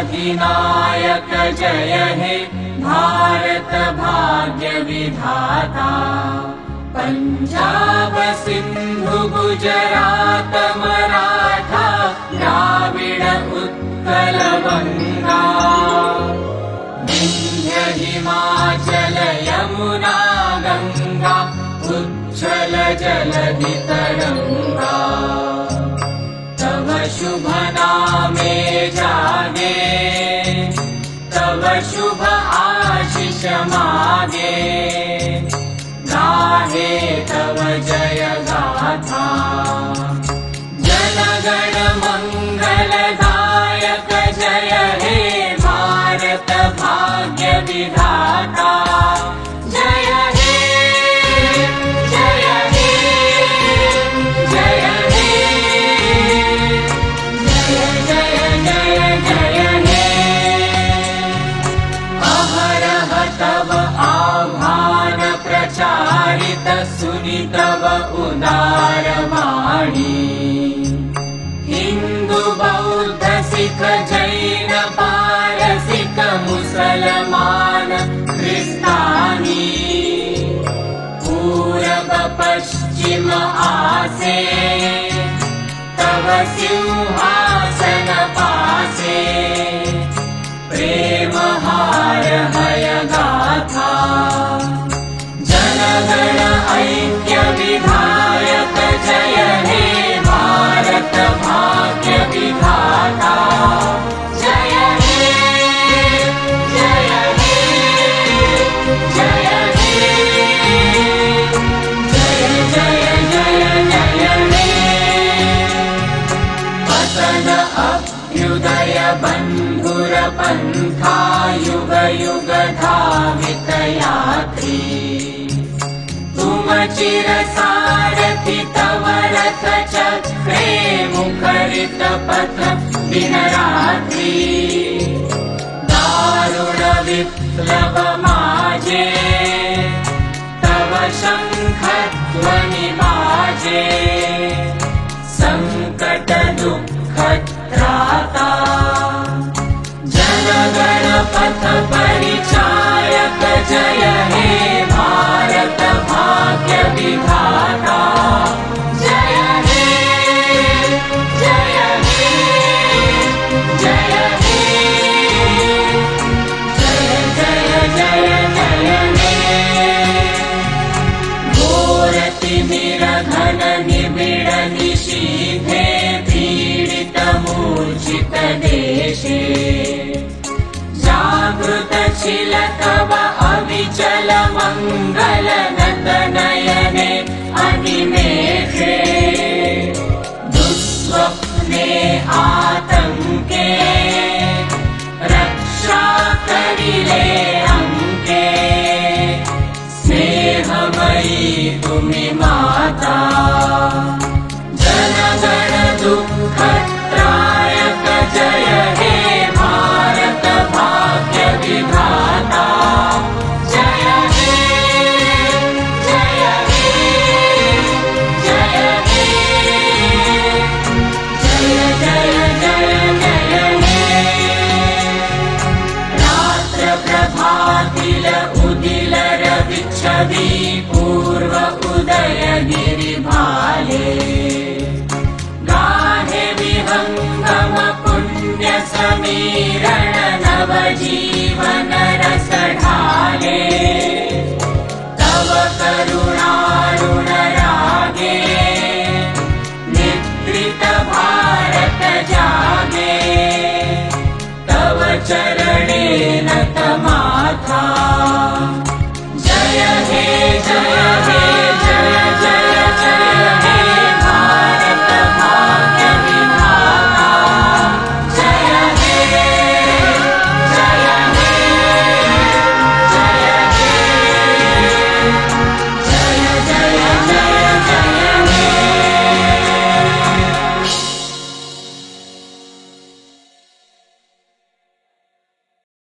अधिनायक जय हे भारत भाग्य विधाता। पंजाब सिंधु गुजरात मराठा द्राविड उत्कल बंगा। विंध्य हिमाचल यमुना गंगा उच्छल जलधि तरंगा। तव शुभ नामे जागे तव शुभ आशीष मागे। गाहे तव जय गाथा जनगण मंगलदायक जय हे भारत भाग्य विधाता। जय हे जय हे जय हे जय जय जय जय हे। अहरह तव आह्वान प्रचारित सुनि तव उदार वाणी। हिंदू बौद्ध सिख जैन पारसिक मुसलमान क्रिस्तानी। पूरब पश्चिम आसे तव सिंहासन पासे। प्रेम हार हय गाथा जनगण ऐक्य विधायक जय हे भारत भाग्य विधाता। जय हे जय हे जय हे जय जय जय जय हे। पतन अभ्युदय बंधुर पंथा युग युग धावित यात्री। तुम चिर सारथि तव रथ चक्रे मुखरित पथ दिन रात्रि। दारुण विप्लव माजे तव शंख ध्वनि बाजे। संकट दुःख त्राता जनगण पथ परिचायक जय हे भारत भाग्य विधाता। जय हे जय हे जय हे जय जय जय जय हे। घोर तिमिर घन निबिड़ निशीथे पीडित मूर्छित देशे। जागृत छिल तव अविचल मंगल नत नयने अनिमेषे। दुस्वप्ने आतंके रक्षा करिले अंके। स्नेहमयी तुमि माता जनगण दुःख त्रायक जय हे भारत भाग्य विधाता। जय हे जय हे जय हे जय जय जय जय हे। रात्र प्रभातिल उदिल रवि छवि पूर्व उदय गिरि भाले। गाहे विहंगम पुण्य समीरण नव जीवन रस ढाले। तव करु